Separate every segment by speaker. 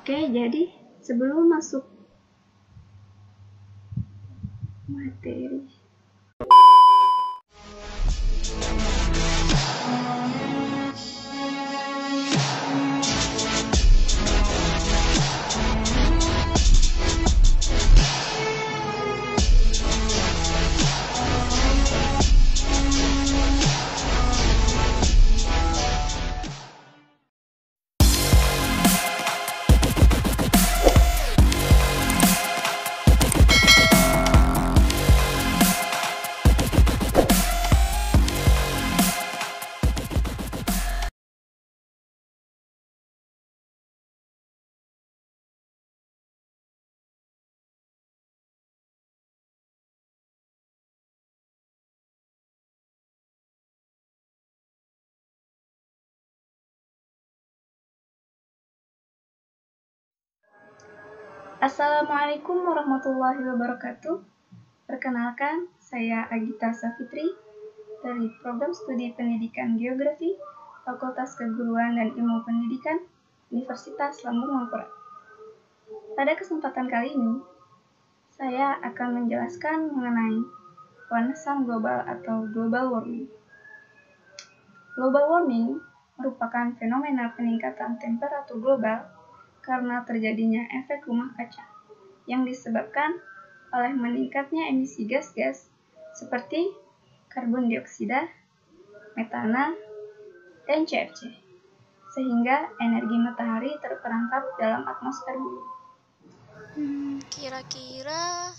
Speaker 1: Oke, jadi sebelum masuk materi, Assalamualaikum warahmatullahi wabarakatuh. Perkenalkan, saya Agita Safitri dari Program Studi Pendidikan Geografi, Fakultas Keguruan dan Ilmu Pendidikan, Universitas Lambung Mangkurat. Pada kesempatan kali ini, saya akan menjelaskan mengenai pemanasan global atau global warming. Global warming merupakan fenomena peningkatan temperatur global karena terjadinya efek rumah kaca yang disebabkan oleh meningkatnya emisi gas-gas seperti karbon dioksida, metana, dan CFC, sehingga energi matahari terperangkap dalam atmosfer bumi.
Speaker 2: Kira-kira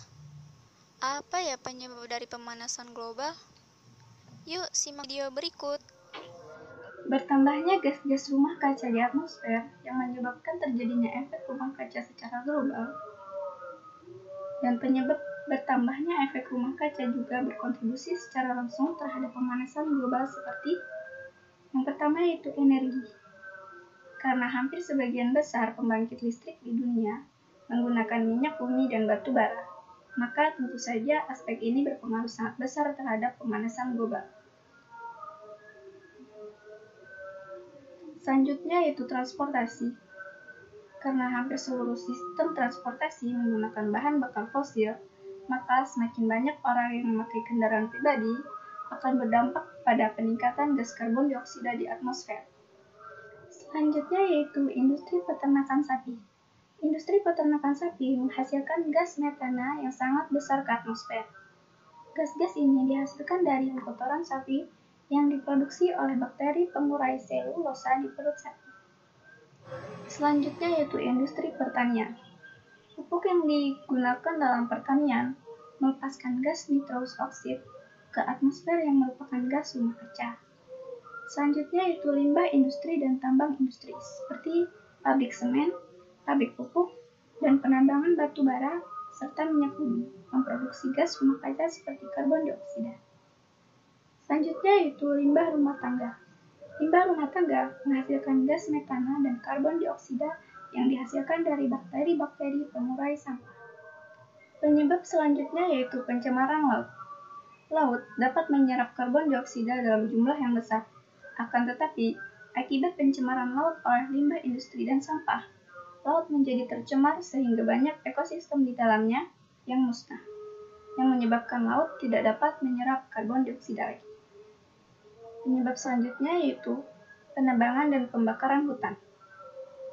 Speaker 2: apa ya penyebab dari pemanasan global? Yuk simak video berikut.
Speaker 1: Bertambahnya gas-gas rumah kaca di atmosfer yang menyebabkan terjadinya efek rumah kaca secara global. Dan penyebab bertambahnya efek rumah kaca juga berkontribusi secara langsung terhadap pemanasan global seperti yang pertama yaitu energi. Karena hampir sebagian besar pembangkit listrik di dunia menggunakan minyak bumi dan batu bara, maka tentu saja aspek ini berpengaruh sangat besar terhadap pemanasan global. Selanjutnya yaitu transportasi. Karena hampir seluruh sistem transportasi menggunakan bahan bakar fosil, maka semakin banyak orang yang memakai kendaraan pribadi akan berdampak pada peningkatan gas karbon dioksida di atmosfer. Selanjutnya yaitu industri peternakan sapi. Industri peternakan sapi menghasilkan gas metana yang sangat besar ke atmosfer. Gas-gas ini dihasilkan dari kotoran sapi yang diproduksi oleh bakteri pengurai selulosa di perut sapi. Selanjutnya yaitu industri pertanian. Pupuk yang digunakan dalam pertanian melepaskan gas nitrous oxide ke atmosfer yang merupakan gas rumah kaca. Selanjutnya yaitu limbah industri dan tambang industri seperti pabrik semen, pabrik pupuk, dan penambangan batu bara serta minyak bumi memproduksi gas rumah kaca seperti karbon dioksida. Selanjutnya yaitu limbah rumah tangga. Limbah rumah tangga menghasilkan gas metana dan karbon dioksida yang dihasilkan dari bakteri-bakteri pengurai sampah. Penyebab selanjutnya yaitu pencemaran laut. Laut dapat menyerap karbon dioksida dalam jumlah yang besar. Akan tetapi, akibat pencemaran laut oleh limbah industri dan sampah, laut menjadi tercemar sehingga banyak ekosistem di dalamnya yang musnah, yang menyebabkan laut tidak dapat menyerap karbon dioksida lagi. Penyebab selanjutnya yaitu penebangan dan pembakaran hutan.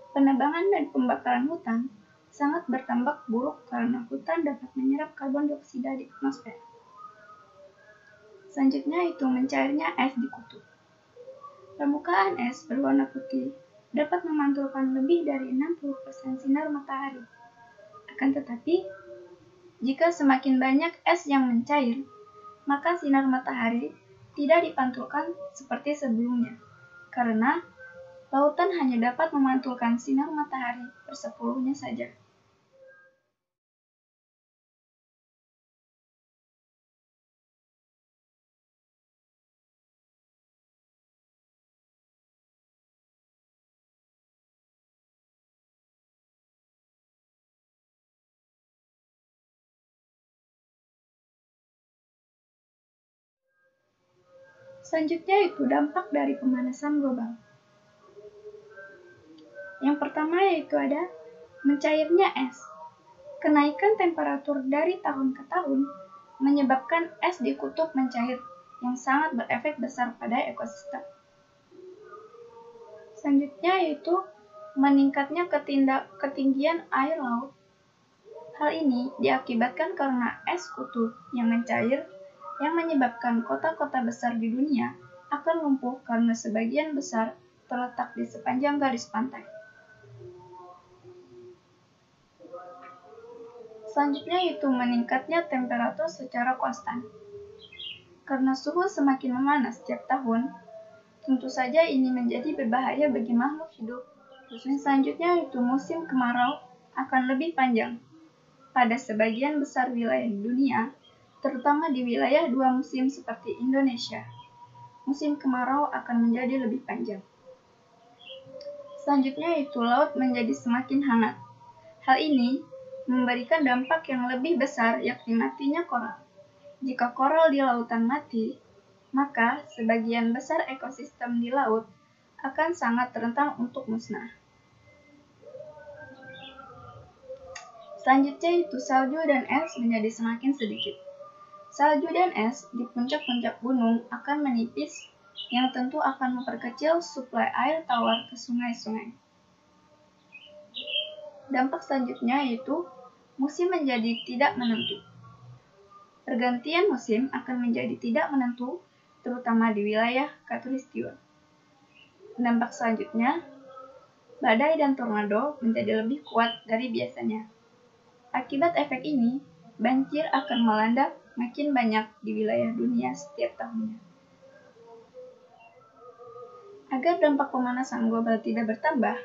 Speaker 1: Penebangan dan pembakaran hutan sangat berdampak buruk karena hutan dapat menyerap karbon dioksida di atmosfer. Selanjutnya yaitu mencairnya es di kutub. Permukaan es berwarna putih dapat memantulkan lebih dari 60% sinar matahari. Akan tetapi, jika semakin banyak es yang mencair, maka sinar matahari tidak dipantulkan seperti sebelumnya, karena lautan hanya dapat memantulkan sinar matahari persepuluhnya saja. Selanjutnya itu dampak dari pemanasan global. Yang pertama yaitu ada Mencairnya es. Kenaikan temperatur dari tahun ke tahun menyebabkan es di kutub mencair yang sangat berefek besar pada ekosistem. Selanjutnya yaitu meningkatnya ketinggian air laut. Hal ini diakibatkan karena es kutub yang mencair yang menyebabkan kota-kota besar di dunia akan lumpuh karena sebagian besar terletak di sepanjang garis pantai. Selanjutnya yaitu meningkatnya temperatur secara konstan. Karena suhu semakin memanas setiap tahun, tentu saja ini menjadi berbahaya bagi makhluk hidup. Selanjutnya yaitu musim kemarau akan lebih panjang. Pada sebagian besar wilayah dunia, terutama di wilayah dua musim seperti Indonesia, musim kemarau akan menjadi lebih panjang. Selanjutnya yaitu laut menjadi semakin hangat. Hal ini memberikan dampak yang lebih besar yakni matinya koral. Jika koral di lautan mati, maka sebagian besar ekosistem di laut akan sangat rentan untuk musnah. Selanjutnya itu salju dan es menjadi semakin sedikit. Salju dan es di puncak-puncak gunung akan menipis yang tentu akan memperkecil suplai air tawar ke sungai-sungai. Dampak selanjutnya yaitu musim menjadi tidak menentu. Pergantian musim akan menjadi tidak menentu, terutama di wilayah khatulistiwa. Dampak selanjutnya, badai dan tornado menjadi lebih kuat dari biasanya. Akibat efek ini, banjir akan melanda makin banyak di wilayah dunia setiap tahunnya. Agar dampak pemanasan global tidak bertambah,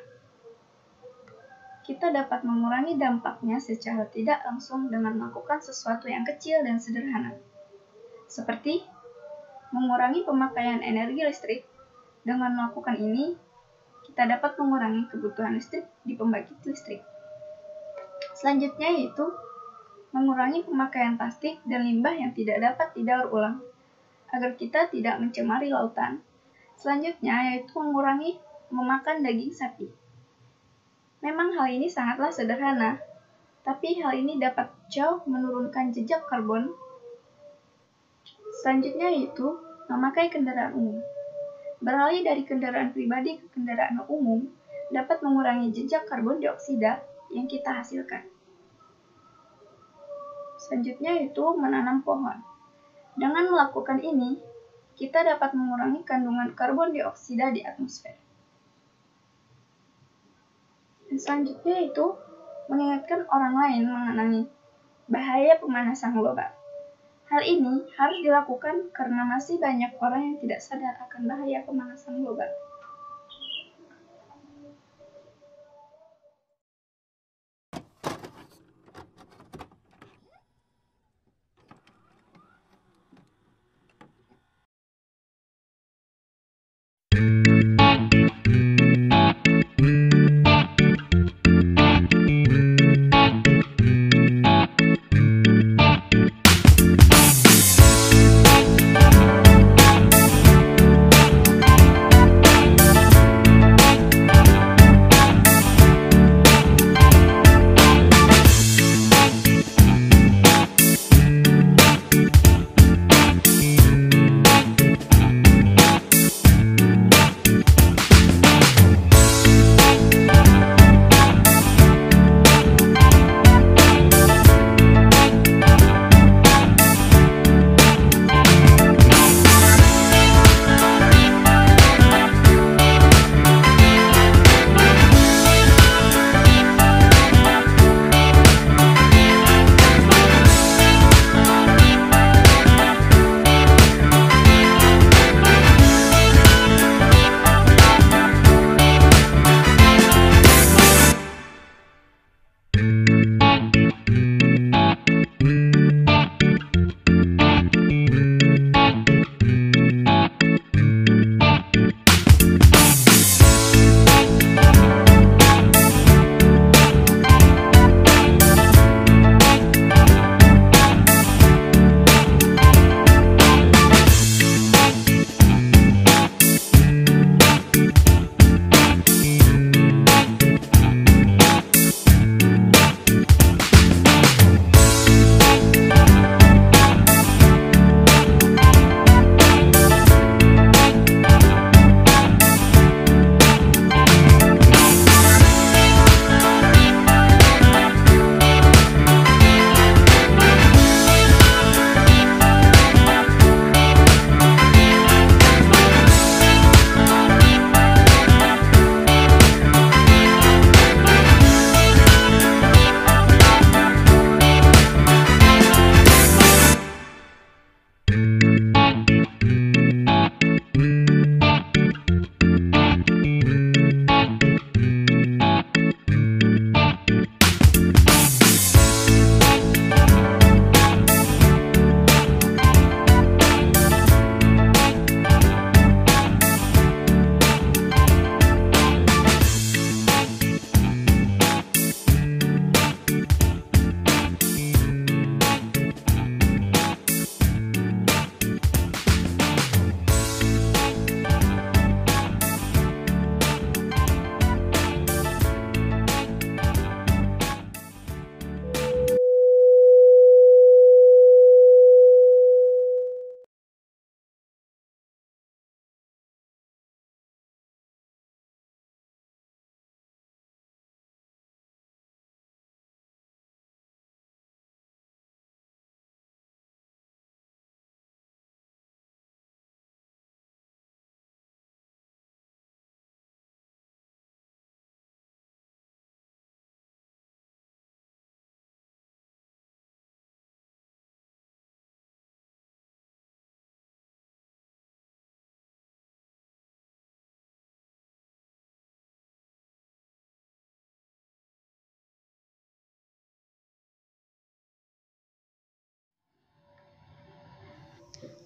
Speaker 1: kita dapat mengurangi dampaknya secara tidak langsung dengan melakukan sesuatu yang kecil dan sederhana. Seperti mengurangi pemakaian energi listrik. Dengan melakukan ini, kita dapat mengurangi kebutuhan listrik di pembangkit listrik. Selanjutnya yaitu mengurangi pemakaian plastik dan limbah yang tidak dapat didaur ulang, agar kita tidak mencemari lautan. Selanjutnya yaitu mengurangi memakan daging sapi. Memang hal ini sangatlah sederhana, tapi hal ini dapat jauh menurunkan jejak karbon. Selanjutnya yaitu memakai kendaraan umum. Beralih dari kendaraan pribadi ke kendaraan umum dapat mengurangi jejak karbon dioksida yang kita hasilkan. Selanjutnya yaitu menanam pohon. Dengan melakukan ini, kita dapat mengurangi kandungan karbon dioksida di atmosfer. Dan selanjutnya itu mengingatkan orang lain mengenai bahaya pemanasan global. Hal ini harus dilakukan karena masih banyak orang yang tidak sadar akan bahaya pemanasan global.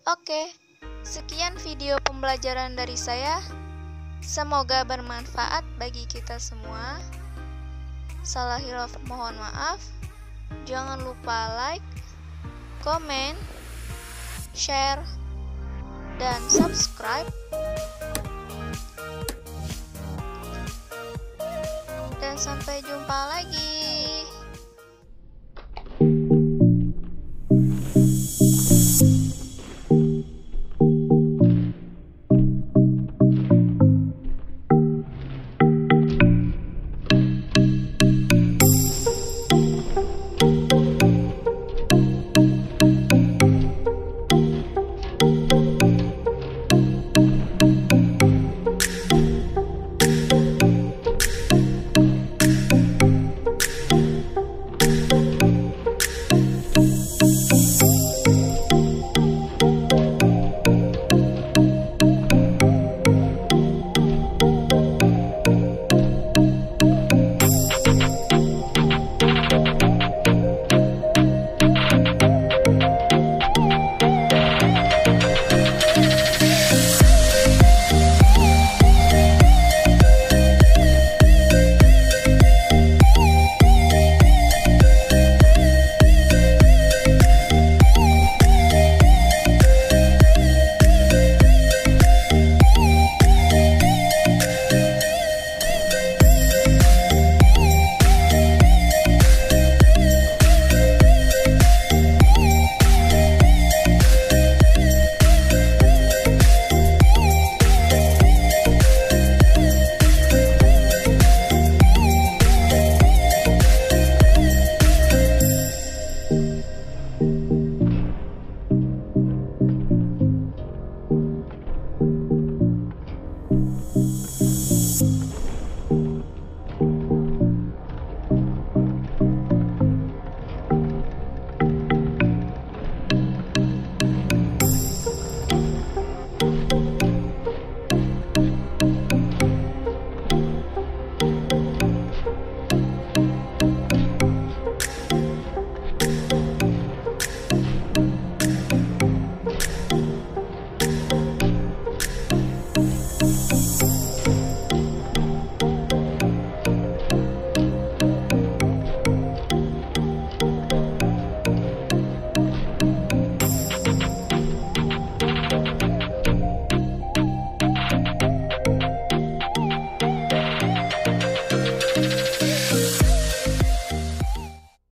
Speaker 2: Oke, sekian video pembelajaran dari saya. Semoga bermanfaat bagi kita semua. Salah hilaf mohon maaf. Jangan lupa like, komen, share, dan subscribe. Dan sampai jumpa lagi.